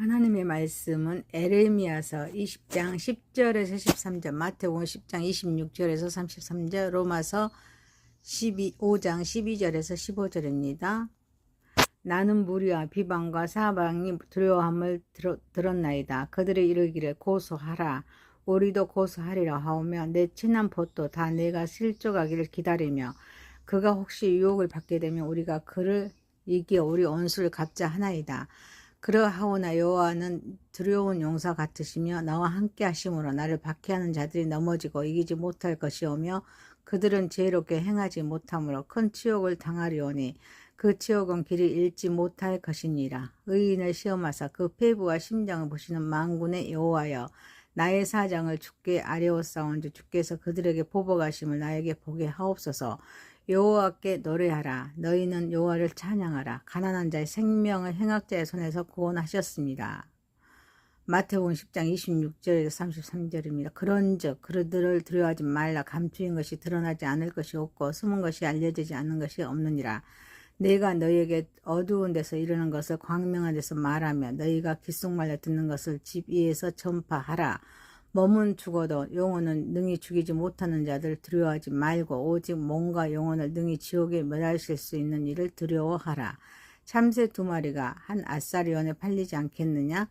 하나님의 말씀은 에레미야서 20장 10절에서 13절, 마태복음 10장 26절에서 33절, 로마서 5장 12절에서 15절입니다. 나는 무리와 비방과 사방이 두려워함을 들었나이다. 그들이 이르기를 고소하라. 우리도 고소하리라 하오며 내 친한 봇도 다 내가 실족하기를 기다리며 그가 혹시 유혹을 받게 되면 우리가 그를 이기어 우리 원수를 갚자 하나이다. 그러하오나 여호와는 두려운 용사 같으시며 나와 함께 하심으로 나를 박해하는 자들이 넘어지고 이기지 못할 것이오며 그들은 지혜롭게 행하지 못하므로 큰 치욕을 당하리오니 그 치욕은 길이 잃지 못할 것이니라. 의인을 시험하사 그 폐부와 심장을 보시는 만군의 여호와여, 나의 사정을 주께 아뢰었사온즉 주께서 그들에게 보복하심을 나에게 보게 하옵소서. 여호와께 노래하라. 너희는 여호와를 찬양하라. 가난한 자의 생명을 행악자의 손에서 구원하셨습니다. 마태복음 10장 26절에서 33절입니다. 그런즉 그들을 두려워하지 말라. 감추인 것이 드러나지 않을 것이 없고 숨은 것이 알려지지 않는 것이 없느니라. 내가 너희에게 어두운 데서 이르는 것을 광명한 데서 말하며 너희가 귓속말로 듣는 것을 집 위에서 전파하라. 몸은 죽어도 영혼은 능히 죽이지 못하는 자들 두려워하지 말고 오직 몸과 영혼을 능히 지옥에 멸하실 수 있는 이를 두려워하라. 참새 2마리가 한 아사리원에 팔리지 않겠느냐?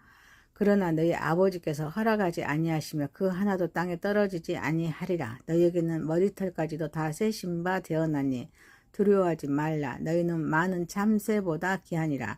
그러나 너희 아버지께서 허락하지 아니하시며 그 하나도 땅에 떨어지지 아니하리라. 너희에게는 머리털까지도 다 세신 바 되었나니 두려워하지 말라. 너희는 많은 참새보다 귀하니라.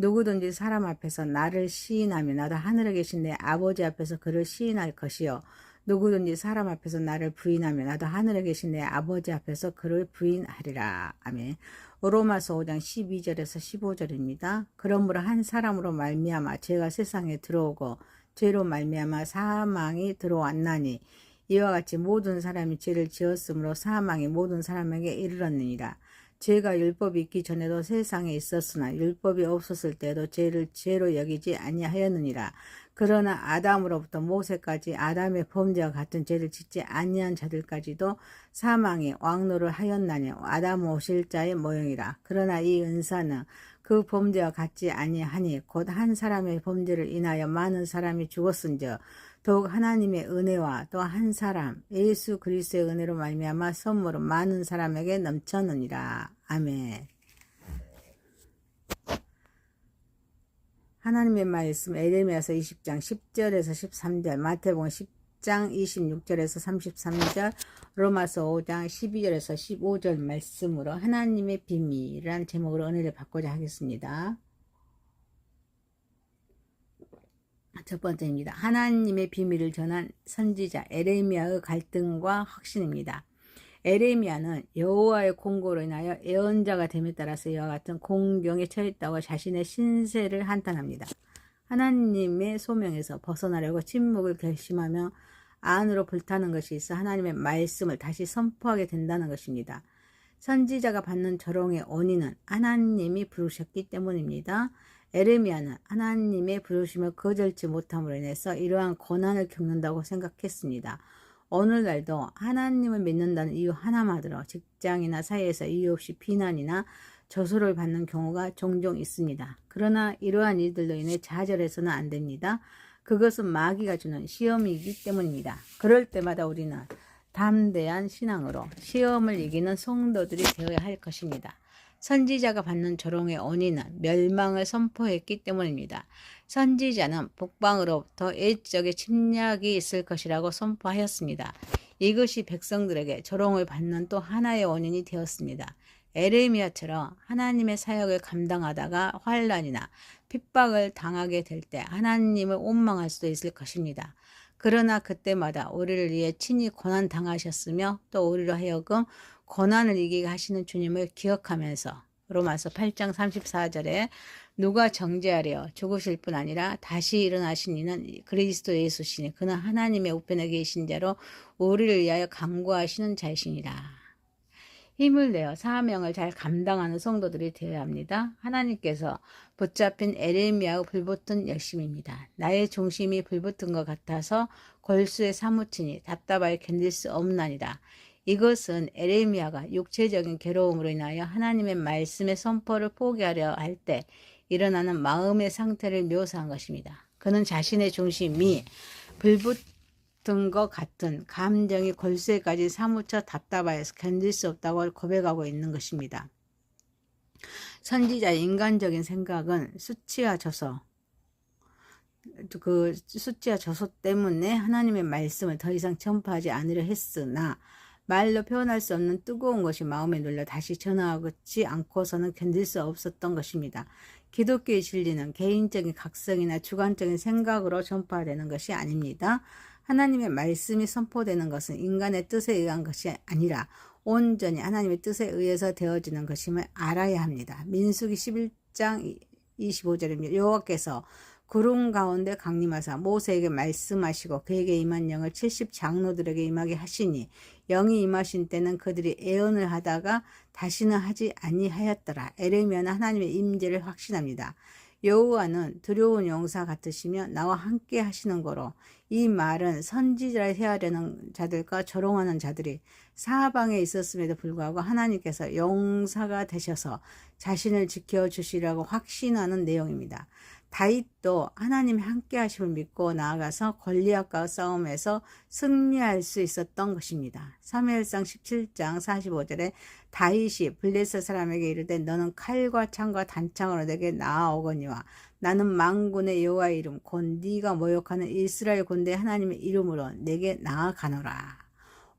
누구든지 사람 앞에서 나를 시인하며 나도 하늘에 계신 내 아버지 앞에서 그를 시인할 것이요 누구든지 사람 앞에서 나를 부인하며 나도 하늘에 계신 내 아버지 앞에서 그를 부인하리라. 아멘. 로마서 5장 12절에서 15절입니다. 그러므로 한 사람으로 말미암아 죄가 세상에 들어오고 죄로 말미암아 사망이 들어왔나니 이와 같이 모든 사람이 죄를 지었으므로 사망이 모든 사람에게 이르렀느니라. 죄가 율법이 있기 전에도 세상에 있었으나 율법이 없었을 때도 죄를 죄로 여기지 아니하였느니라. 그러나 아담으로부터 모세까지 아담의 범죄와 같은 죄를 짓지 아니한 자들까지도 사망이 왕노를 하였나니 아담 오실 자의 모형이라. 그러나 이 은사는 그 범죄와 같지 아니하니 곧 한 사람의 범죄를 인하여 많은 사람이 죽었은즉 더욱 하나님의 은혜와 또 한 사람 예수 그리스도의 은혜로 말미암아 선물은 많은 사람에게 넘쳤느니라. 아멘. 하나님의 말씀 에레미야서 20장 10절에서 13절, 마태복음 10장 26절에서 33절, 로마서 5장 12절에서 15절 말씀으로 하나님의 비밀이라는 제목으로 은혜를 받고자 하겠습니다. 첫 번째입니다. 하나님의 비밀을 전한 선지자 에레미야의 갈등과 확신입니다. 에레미야는 여호와의 공고로 인하여 예언자가 됨에 따라서 이와 같은 공경에 처했다고 자신의 신세를 한탄합니다. 하나님의 소명에서 벗어나려고 침묵을 결심하며 안으로 불타는 것이 있어 하나님의 말씀을 다시 선포하게 된다는 것입니다. 선지자가 받는 조롱의 원인은 하나님이 부르셨기 때문입니다. 에레미야는 하나님의 부르심을 거절치 못함으로 인해서 이러한 고난을 겪는다고 생각했습니다. 오늘날도 하나님을 믿는다는 이유 하나만으로 직장이나 사회에서 이유 없이 비난이나 저소를 받는 경우가 종종 있습니다. 그러나 이러한 일들로 인해 좌절해서는 안 됩니다. 그것은 마귀가 주는 시험이기 때문입니다. 그럴 때마다 우리는 담대한 신앙으로 시험을 이기는 성도들이 되어야 할 것입니다. 선지자가 받는 조롱의 원인은 멸망을 선포했기 때문입니다. 선지자는 북방으로부터 옛적의 침략이 있을 것이라고 선포하였습니다. 이것이 백성들에게 조롱을 받는 또 하나의 원인이 되었습니다. 에레미야처럼 하나님의 사역을 감당하다가 환난이나 핍박을 당하게 될 때 하나님을 원망할 수도 있을 것입니다. 그러나 그때마다 우리를 위해 친히 고난 당하셨으며 또 우리로 하여금 고난을 이기게 하시는 주님을 기억하면서 로마서 8장 34절에 누가 정죄하려 죽으실 뿐 아니라 다시 일어나신 이는 그리스도 예수시니 그는 하나님의 우편에 계신 자로 우리를 위하여 간구하시는 자이시니라. 힘을 내어 사명을 잘 감당하는 성도들이 되어야 합니다. 하나님께서 붙잡힌 에레미야의 불붙은 열심입니다. 나의 중심이 불붙은 것 같아서 골수에 사무치니 답답하여 견딜 수 없나니라. 이것은 에레미야가 육체적인 괴로움으로 인하여 하나님의 말씀의 선포를 포기하려 할 때 일어나는 마음의 상태를 묘사한 것입니다. 그는 자신의 중심이 불붙은 것 같은 감정이 골수에까지 사무쳐 답답하여서 견딜 수 없다고 고백하고 있는 것입니다. 선지자의 인간적인 생각은 수치와 저소 때문에 하나님의 말씀을 더 이상 전파하지 않으려 했으나 말로 표현할 수 없는 뜨거운 것이 마음에 눌려 다시 전하지 않고서는 견딜 수 없었던 것입니다. 기독교의 진리는 개인적인 각성이나 주관적인 생각으로 전파되는 것이 아닙니다. 하나님의 말씀이 선포되는 것은 인간의 뜻에 의한 것이 아니라 온전히 하나님의 뜻에 의해서 되어지는 것임을 알아야 합니다. 민수기 11장 25절입니다. 여호와께서 구름 가운데 강림하사 모세에게 말씀하시고 그에게 임한 영을 70 장로들에게 임하게 하시니 영이 임하신 때는 그들이 애언을 하다가 다시는 하지 아니하였더라. 에레미야는 하나님의 임재를 확신합니다. 여호와는 두려운 용사 같으시며 나와 함께 하시는 거로 이 말은 선지자를 헤아려는 자들과 조롱하는 자들이 사방에 있었음에도 불구하고 하나님께서 용사가 되셔서 자신을 지켜주시라고 확신하는 내용입니다. 다윗도 하나님의 함께 하심을 믿고 나아가서 골리앗과 싸움에서 승리할 수 있었던 것입니다. 사무엘상 17장 45절에 다윗이 블레셋 사람에게 이르되 너는 칼과 창과 단창으로 내게 나아오거니와 나는 만군의 여호와의 이름 곧 네가 모욕하는 이스라엘 군대 하나님의 이름으로 내게 나아가노라.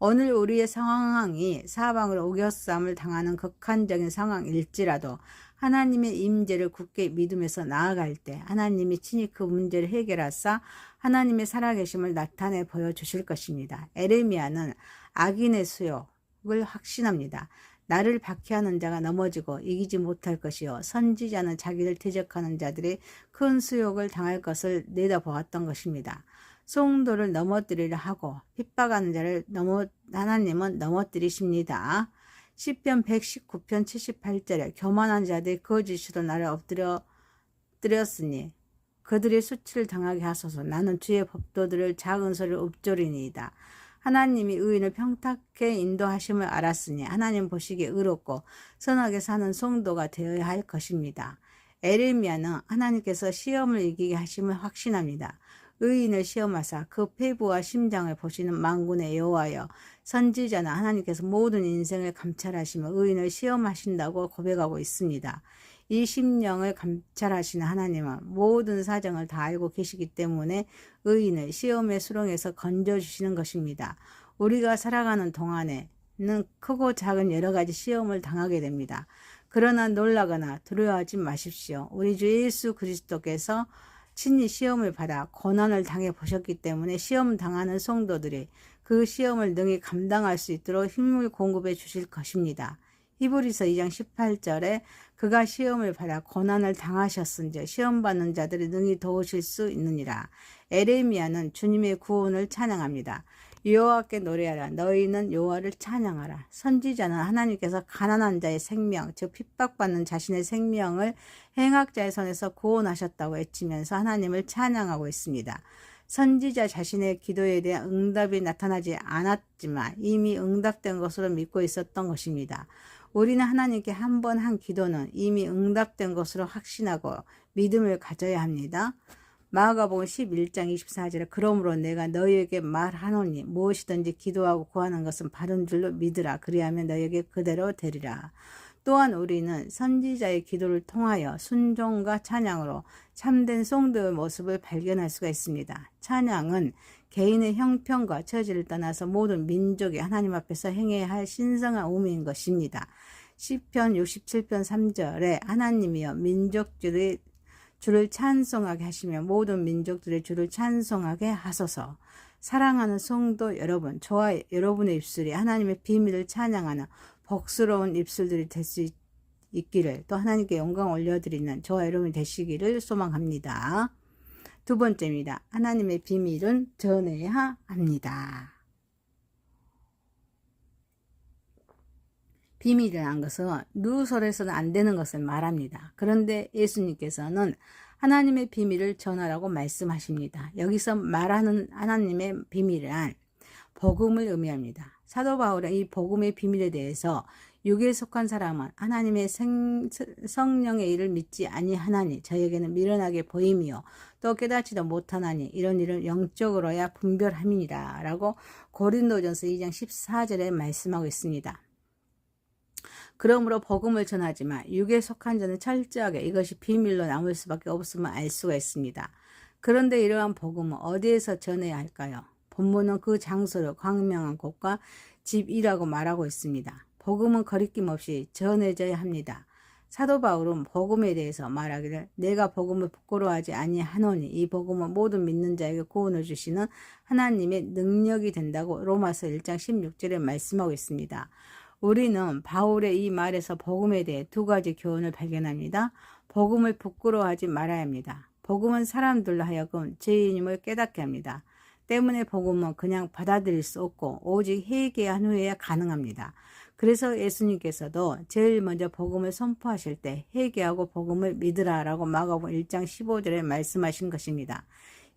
오늘 우리의 상황이 사방으로 우겨쌈을 당하는 극한적인 상황일지라도 하나님의 임재를 굳게 믿으면서 나아갈 때 하나님이 친히 그 문제를 해결하사 하나님의 살아계심을 나타내 보여주실 것입니다. 에레미야는 악인의 수욕을 확신합니다. 나를 박해하는 자가 넘어지고 이기지 못할 것이요 선지자는 자기를 대적하는 자들이 큰 수욕을 당할 것을 내다보았던 것입니다. 성도를 넘어뜨리려 하고 핍박하는 자를 하나님은 넘어뜨리십니다. 시편 119편 78절에 교만한 자들이 거짓으로 나를 엎드렸으니 그들의 수치를 당하게 하소서. 나는 주의 법도들을 작은 소리로 읊조리니이다. 하나님이 의인을 평탁게 인도하심을 알았으니 하나님 보시기에 의롭고 선하게 사는 성도가 되어야 할 것입니다. 에레미야는 하나님께서 시험을 이기게 하심을 확신합니다. 의인을 시험하사 그 폐부와 심장을 보시는 만군의 여호와여, 선지자는 하나님께서 모든 인생을 감찰하시며 의인을 시험하신다고 고백하고 있습니다. 이 심령을 감찰하시는 하나님은 모든 사정을 다 알고 계시기 때문에 의인을 시험의 수렁에서 건져주시는 것입니다. 우리가 살아가는 동안에는 크고 작은 여러 가지 시험을 당하게 됩니다. 그러나 놀라거나 두려워하지 마십시오. 우리 주 예수 그리스도께서 친히 시험을 받아 고난을 당해 보셨기 때문에 시험 당하는 성도들이 그 시험을 능히 감당할 수 있도록 힘을 공급해 주실 것입니다. 히브리서 2장 18절에 그가 시험을 받아 고난을 당하셨은즉 시험 받는 자들이 능히 도우실 수 있느니라. 에레미야는 주님의 구원을 찬양합니다. 여호와께 노래하라. 너희는 여호와를 찬양하라. 선지자는 하나님께서 가난한 자의 생명, 즉 핍박받는 자신의 생명을 행악자의 손에서 구원하셨다고 외치면서 하나님을 찬양하고 있습니다. 선지자 자신의 기도에 대한 응답이 나타나지 않았지만 이미 응답된 것으로 믿고 있었던 것입니다. 우리는 하나님께 한 번 한 기도는 이미 응답된 것으로 확신하고 믿음을 가져야 합니다. 마가복음 11장 24절에 그러므로 내가 너희에게 말하노니 무엇이든지 기도하고 구하는 것은 바른 줄로 믿으라. 그리하면 너희에게 그대로 되리라. 또한 우리는 선지자의 기도를 통하여 순종과 찬양으로 참된 성도의 모습을 발견할 수가 있습니다. 찬양은 개인의 형편과 처지를 떠나서 모든 민족이 하나님 앞에서 행해야 할 신성한 의미인 것입니다. 시편 67편 3절에 하나님이여 민족들이 주를 찬송하게 하시며 모든 민족들의 주를 찬송하게 하소서. 사랑하는 성도 여러분, 저와 여러분의 입술이 하나님의 비밀을 찬양하는 복스러운 입술들이 될 수 있기를, 또 하나님께 영광 올려드리는 저와 여러분이 되시기를 소망합니다. 두 번째입니다. 하나님의 비밀은 전해야 합니다. 비밀이라는 것은 누설해서는 안 되는 것을 말합니다. 그런데 예수님께서는 하나님의 비밀을 전하라고 말씀하십니다. 여기서 말하는 하나님의 비밀이란 복음을 의미합니다. 사도 바울은 이 복음의 비밀에 대해서 육에 속한 사람은 하나님의 성령의 일을 믿지 아니하나니 저에게는 미련하게 보임이요 또 깨닫지도 못하나니 이런 일을 영적으로야 분별함이니라 라고 고린도전서 2장 14절에 말씀하고 있습니다. 그러므로 복음을 전하지만 육에 속한 자는 철저하게 이것이 비밀로 남을 수밖에 없음을 알 수가 있습니다. 그런데 이러한 복음은 어디에서 전해야 할까요? 본문은 그 장소를 광명한 곳과 집이라고 말하고 있습니다. 복음은 거리낌 없이 전해져야 합니다. 사도 바울은 복음에 대해서 말하기를 내가 복음을 부끄러워하지 아니하노니 이 복음은 모든 믿는 자에게 구원을 주시는 하나님의 능력이 된다고 로마서 1장 16절에 말씀하고 있습니다. 우리는 바울의 이 말에서 복음에 대해 두 가지 교훈을 발견합니다. 복음을 부끄러워하지 말아야 합니다. 복음은 사람들로 하여금 죄인임을 깨닫게 합니다. 때문에 복음은 그냥 받아들일 수 없고 오직 회개한 후에야 가능합니다. 그래서 예수님께서도 제일 먼저 복음을 선포하실 때 회개하고 복음을 믿으라라고 마가복음 1장 15절에 말씀하신 것입니다.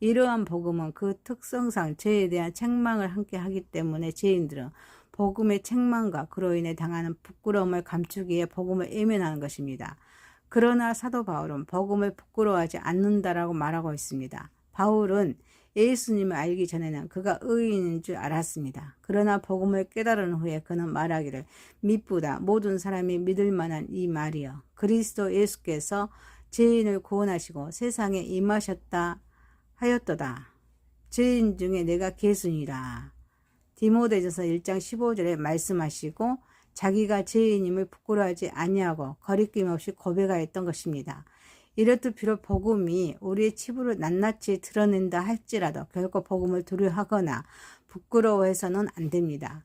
이러한 복음은 그 특성상 죄에 대한 책망을 함께 하기 때문에 죄인들은 복음의 책망과 그로 인해 당하는 부끄러움을 감추기 위해 복음을 외면하는 것입니다. 그러나 사도 바울은 복음을 부끄러워하지 않는다라고 말하고 있습니다. 바울은 예수님을 알기 전에는 그가 의인인 줄 알았습니다. 그러나 복음을 깨달은 후에 그는 말하기를 미쁘다 모든 사람이 믿을 만한 이 말이여 그리스도 예수께서 죄인을 구원하시고 세상에 임하셨다 하였도다. 죄인 중에 내가 계순이라. 디모데전서 1장 15절에 말씀하시고 자기가 죄인임을 부끄러워하지 아니하고 거리낌 없이 고백하였던 것입니다. 이렇듯 비록 복음이 우리의 치부를 낱낱이 드러낸다 할지라도 결코 복음을 두려워하거나 부끄러워해서는 안 됩니다.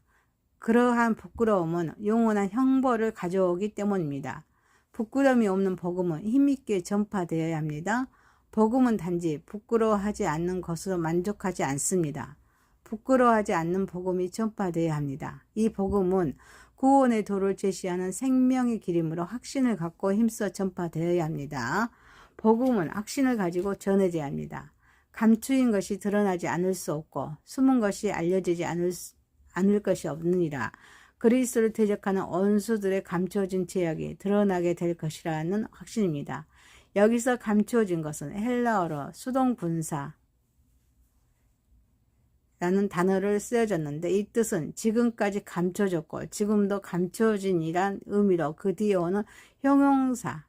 그러한 부끄러움은 영원한 형벌을 가져오기 때문입니다. 부끄러움이 없는 복음은 힘있게 전파되어야 합니다. 복음은 단지 부끄러워하지 않는 것으로 만족하지 않습니다. 부끄러워하지 않는 복음이 전파되어야 합니다. 이 복음은 구원의 도를 제시하는 생명의 길이므로 확신을 갖고 힘써 전파되어야 합니다. 복음은 확신을 가지고 전해져야 합니다. 감추인 것이 드러나지 않을 수 없고 숨은 것이 알려지지 않을 것이 없느니라. 그리스도를 대적하는 원수들의 감춰진 죄악이 드러나게 될 것이라는 확신입니다. 여기서 감추어진 것은 헬라어로 수동분사 라는 단어를 쓰여졌는데 이 뜻은 지금까지 감춰졌고 지금도 감춰진이란 의미로 그 뒤에 오는 형용사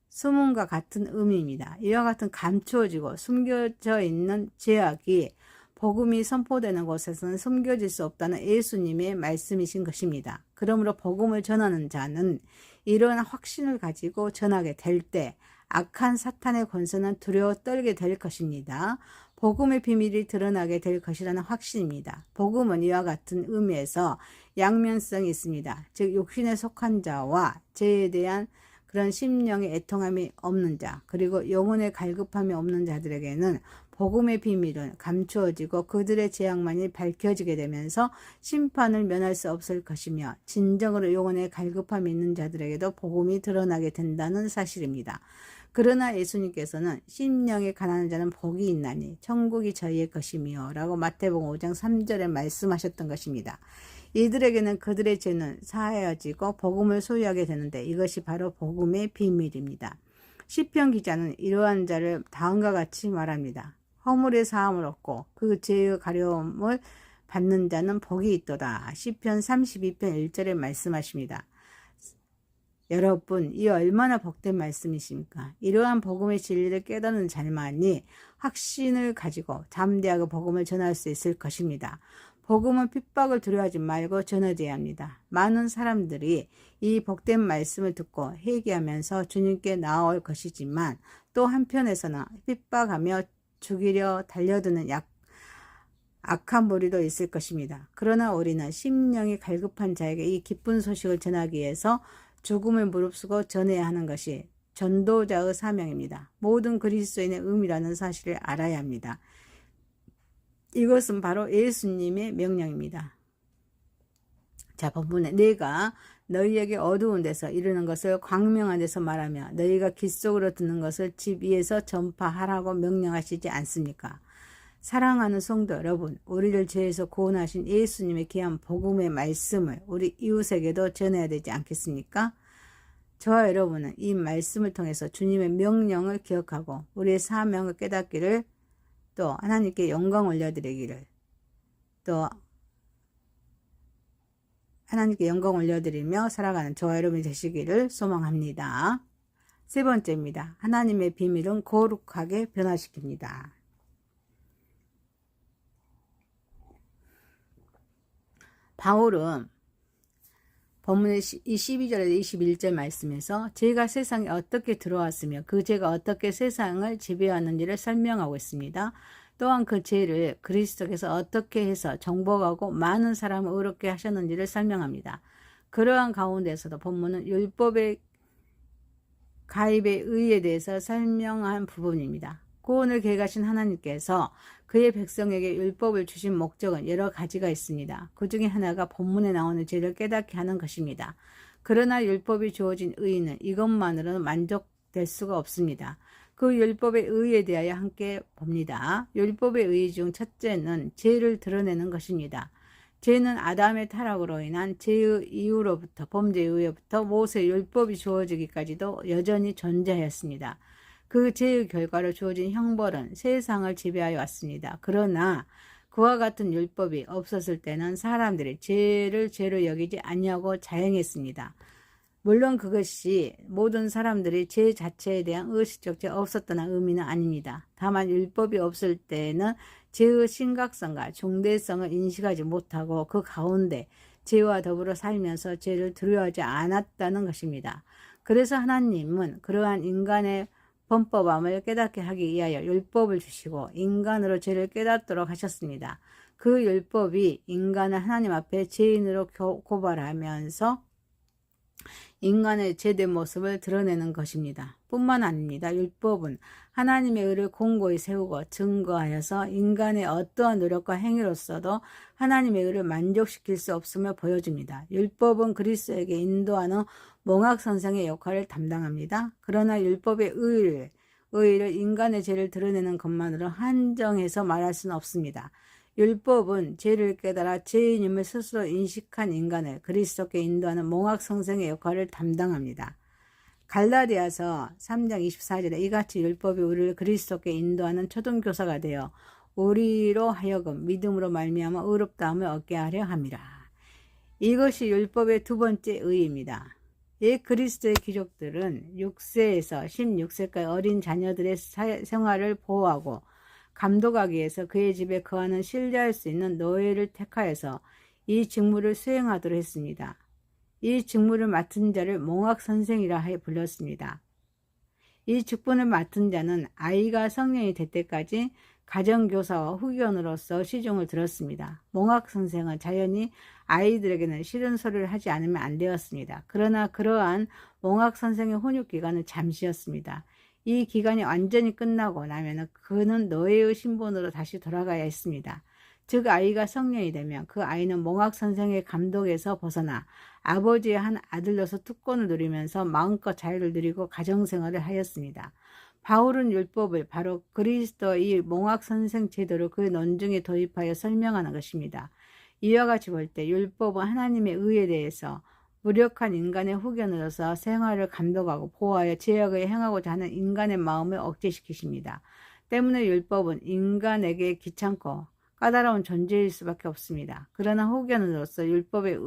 숨음과 같은 의미입니다. 이와 같은 감추어지고 숨겨져 있는 죄악이 복음이 선포되는 곳에서는 숨겨질 수 없다는 예수님의 말씀이신 것입니다. 그러므로 복음을 전하는 자는 이러한 확신을 가지고 전하게 될 때 악한 사탄의 권세는 두려워 떨게 될 것입니다. 복음의 비밀이 드러나게 될 것이라는 확신입니다. 복음은 이와 같은 의미에서 양면성이 있습니다. 즉 육신에 속한 자와 죄에 대한 그런 심령의 애통함이 없는 자 그리고 영혼의 갈급함이 없는 자들에게는 복음의 비밀은 감추어지고 그들의 죄악만이 밝혀지게 되면서 심판을 면할 수 없을 것이며 진정으로 영혼의 갈급함이 있는 자들에게도 복음이 드러나게 된다는 사실입니다. 그러나 예수님께서는 심령이 가난한 자는 복이 있나니 천국이 저희의 것이며 라고 마태복음 5장 3절에 말씀하셨던 것입니다. 이들에게는 그들의 죄는 사하여지고 복음을 소유하게 되는데 이것이 바로 복음의 비밀입니다. 시편 기자는 이러한 자를 다음과 같이 말합니다. 허물의 사함을 얻고 그 죄의 가려움을 받는 자는 복이 있도다. 시편 32편 1절에 말씀하십니다. 여러분, 이 얼마나 복된 말씀이십니까? 이러한 복음의 진리를 깨닫는 자만이 확신을 가지고 담대하게 복음을 전할 수 있을 것입니다. 복음은 핍박을 두려워하지 말고 전해져야 합니다. 많은 사람들이 이 복된 말씀을 듣고 회개하면서 주님께 나아올 것이지만 또 한편에서는 핍박하며 죽이려 달려드는 악한 무리도 있을 것입니다. 그러나 우리는 심령이 갈급한 자에게 이 기쁜 소식을 전하기 위해서 죽음을 무릅쓰고 전해야 하는 것이 전도자의 사명입니다. 모든 그리스도인의 의미라는 사실을 알아야 합니다. 이것은 바로 예수님의 명령입니다. 자, 본문에 내가 너희에게 어두운 데서 이르는 것을 광명한 데서 말하며 너희가 귓속으로 듣는 것을 집 위에서 전파하라고 명령하시지 않습니까? 사랑하는 성도 여러분, 우리를 죄에서 구원하신 예수님의 귀한 복음의 말씀을 우리 이웃에게도 전해야 되지 않겠습니까? 저와 여러분은 이 말씀을 통해서 주님의 명령을 기억하고 우리의 사명을 깨닫기를, 또 하나님께 영광 올려드리기를, 또 하나님께 영광 올려드리며 살아가는 저와 여러분이 되시기를 소망합니다. 세 번째입니다. 하나님의 비밀은 거룩하게 변화시킵니다. 바울은 본문의 12절에서 21절 말씀에서 죄가 세상에 어떻게 들어왔으며 그 죄가 어떻게 세상을 지배하는지를 설명하고 있습니다. 또한 그 죄를 그리스도께서 어떻게 해서 정복하고 많은 사람을 의롭게 하셨는지를 설명합니다. 그러한 가운데서도 본문은 율법의 가입의 의에 대해서 설명한 부분입니다. 구원을 계획하신 하나님께서 그의 백성에게 율법을 주신 목적은 여러 가지가 있습니다. 그 중에 하나가 본문에 나오는 죄를 깨닫게 하는 것입니다. 그러나 율법이 주어진 의는 이것만으로는 만족될 수가 없습니다. 그 율법의 의에 대하여 함께 봅니다. 율법의 의 중 첫째는 죄를 드러내는 것입니다. 죄는 아담의 타락으로 인한 죄의 이후로부터, 범죄 이후로부터 모세 율법이 주어지기까지도 여전히 존재하였습니다. 그 죄의 결과로 주어진 형벌은 세상을 지배하여 왔습니다. 그러나 그와 같은 율법이 없었을 때는 사람들이 죄를 죄로 여기지 아니하고 자행했습니다. 물론 그것이 모든 사람들이 죄 자체에 대한 의식적 죄 없었다는 의미는 아닙니다. 다만 율법이 없을 때는 죄의 심각성과 중대성을 인식하지 못하고 그 가운데 죄와 더불어 살면서 죄를 두려워하지 않았다는 것입니다. 그래서 하나님은 그러한 인간의 범법함을 깨닫게 하기 위하여 율법을 주시고 인간으로 죄를 깨닫도록 하셨습니다. 그 율법이 인간을 하나님 앞에 죄인으로 고발하면서 인간의 죄된 모습을 드러내는 것입니다. 뿐만 아닙니다. 율법은 하나님의 의를 공고히 세우고 증거하여서 인간의 어떠한 노력과 행위로서도 하나님의 의를 만족시킬 수 없음을 보여줍니다. 율법은 그리스도에게 인도하는 몽학선생의 역할을 담당합니다. 그러나 율법의 의를 인간의 죄를 드러내는 것만으로 한정해서 말할 수는 없습니다. 율법은 죄를 깨달아 죄인임을 스스로 인식한 인간을 그리스도께 인도하는 몽학선생의 역할을 담당합니다. 갈라디아서 3장 24절에 이같이 율법이 우리를 그리스도께 인도하는 초등교사가 되어 우리로 하여금 믿음으로 말미암아 의롭다함을 얻게 하려 함이라. 이것이 율법의 두 번째 의입니다. 옛 그리스도의 귀족들은 6세에서 16세까지 어린 자녀들의 생활을 보호하고 감독하기 위해서 그의 집에 거하는 신뢰할 수 있는 노예를 택하여서 이 직무를 수행하도록 했습니다. 이 직무를 맡은 자를 몽학선생이라 하여 불렀습니다. 이 직분을 맡은 자는 아이가 성년이 될 때까지 가정교사와 후견으로서 시중을 들었습니다. 몽학선생은 자연히 아이들에게는 싫은 소리를 하지 않으면 안 되었습니다. 그러나 그러한 몽학선생의 혼육기간은 잠시였습니다. 이 기간이 완전히 끝나고 나면 그는 노예의 신분으로 다시 돌아가야 했습니다. 즉 아이가 성년이 되면 그 아이는 몽학선생의 감독에서 벗어나 아버지의 한 아들로서 특권을 누리면서 마음껏 자유를 누리고 가정생활을 하였습니다. 바울은 율법을 바로 그리스도의 몽학선생 제도를 그 논중에 도입하여 설명하는 것입니다. 이와 같이 볼 때 율법은 하나님의 의에 대해서 무력한 인간의 후견으로서 생활을 감독하고 보호하여 죄악을 행하고자 하는 인간의 마음을 억제시키십니다. 때문에 율법은 인간에게 귀찮고 까다로운 존재일 수밖에 없습니다. 그러나 후견으로서 율법의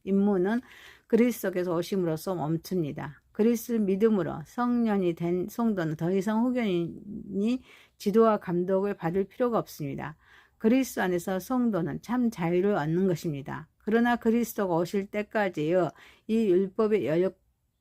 임무는 그리스도께서 오심으로써 멈춥니다. 그리스도를 믿음으로 성년이 된 성도는 더 이상 후견인이 지도와 감독을 받을 필요가 없습니다. 그리스도 안에서 성도는 참 자유를 얻는 것입니다. 그러나 그리스도가 오실 때까지의 이 율법의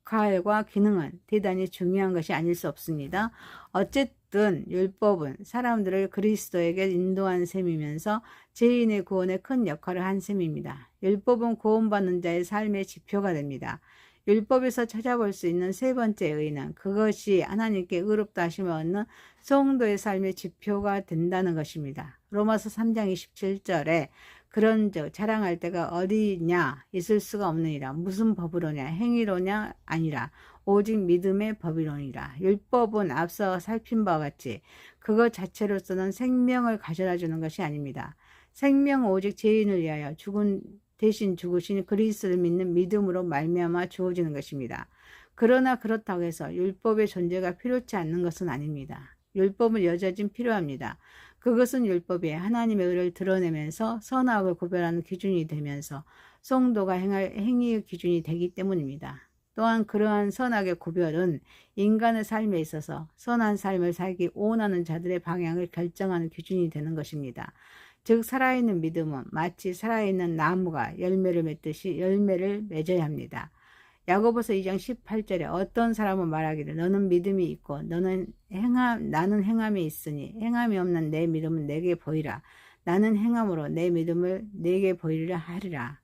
역할과 기능은 대단히 중요한 것이 아닐 수 없습니다. 어쨌든 율법은 사람들을 그리스도에게 인도한 셈이면서 죄인의 구원에 큰 역할을 한 셈입니다. 율법은 구원받는 자의 삶의 지표가 됩니다. 율법에서 찾아볼 수 있는 세 번째 의는 그것이 하나님께 의롭다 하심을 얻는 성도의 삶의 지표가 된다는 것입니다. 로마서 3장 27절에 그런즉 자랑할 때가 어디냐 있을 수가 없느니라. 무슨 법으로냐 행위로냐 아니라 오직 믿음의 법이로니라. 율법은 앞서 살핀 바와 같이 그것 자체로서는 생명을 가져다 주는 것이 아닙니다. 생명은 오직 죄인을 위하여 대신 죽으신 그리스도를 믿는 믿음으로 말미암아 주어지는 것입니다. 그러나 그렇다고 해서 율법의 존재가 필요치 않는 것은 아닙니다. 율법은 여전히 필요합니다. 그것은 율법이 하나님의 의를 드러내면서 선악을 구별하는 기준이 되면서 성도가 행할 행위의 기준이 되기 때문입니다. 또한 그러한 선악의 구별은 인간의 삶에 있어서 선한 삶을 살기 원하는 자들의 방향을 결정하는 기준이 되는 것입니다. 즉 살아있는 믿음은 마치 살아있는 나무가 열매를 맺듯이 열매를 맺어야 합니다. 야고보서 2장 18절에 어떤 사람은 말하기를 너는 믿음이 있고 나는 행함이 있으니 행함이 없는 내 믿음은 내게 보이라. 나는 행함으로 내 믿음을 내게 보이리라 하리라.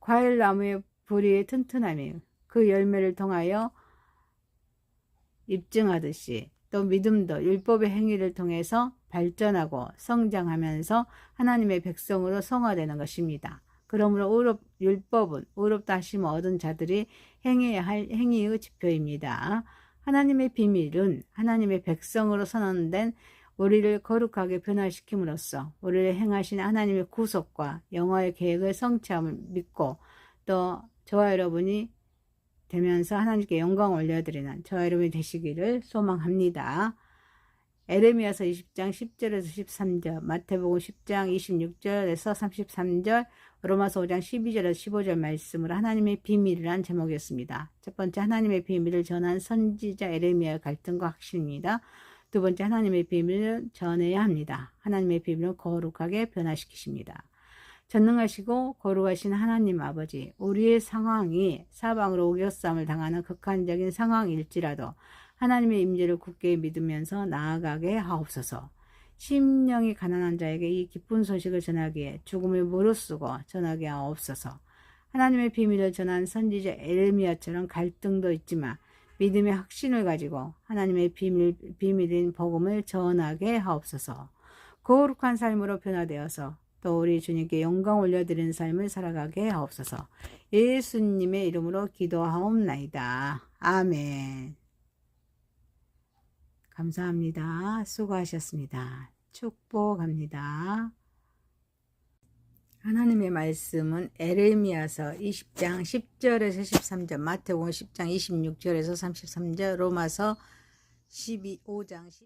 과일나무의 뿌리의 튼튼함이 그 열매를 통하여 입증하듯이 또 믿음도 율법의 행위를 통해서 발전하고 성장하면서 하나님의 백성으로 성화되는 것입니다. 그러므로 율법은 의롭다 하심을 얻은 자들이 행해야 할 행위의 지표입니다. 하나님의 비밀은 하나님의 백성으로 선언된 우리를 거룩하게 변화시킴으로써 우리를 행하신 하나님의 구속과 영화의 계획을 성취함을 믿고 또 저와 여러분이 되면서 하나님께 영광을 올려드리는 저와 여러분이 되시기를 소망합니다. 에레미야서 20장 10절에서 13절, 마태복음 10장 26절에서 33절, 로마서 5장 12절에서 15절 말씀으로 하나님의 비밀이란 제목이었습니다. 첫 번째, 하나님의 비밀을 전한 선지자 에레미야의 갈등과 확신입니다. 두 번째, 하나님의 비밀을 전해야 합니다. 하나님의 비밀을 거룩하게 변화시키십니다. 전능하시고 거룩하신 하나님 아버지, 우리의 상황이 사방으로 오격삼을 당하는 극한적인 상황일지라도 하나님의 임재를 굳게 믿으면서 나아가게 하옵소서. 심령이 가난한 자에게 이 기쁜 소식을 전하기에 죽음을 무릅쓰고 전하게 하옵소서. 하나님의 비밀을 전한 선지자 에레미야처럼 갈등도 있지만 믿음의 확신을 가지고 하나님의 비밀인 복음을 전하게 하옵소서. 거룩한 삶으로 변화되어서 또 우리 주님께 영광 올려드리는 삶을 살아가게 하옵소서. 예수님의 이름으로 기도하옵나이다. 아멘. 감사합니다. 수고하셨습니다. 축복합니다. 하나님의 말씀은 에레미야서 20장 10절에서 13절, 마태복음 10장 26절에서 33절, 로마서 5장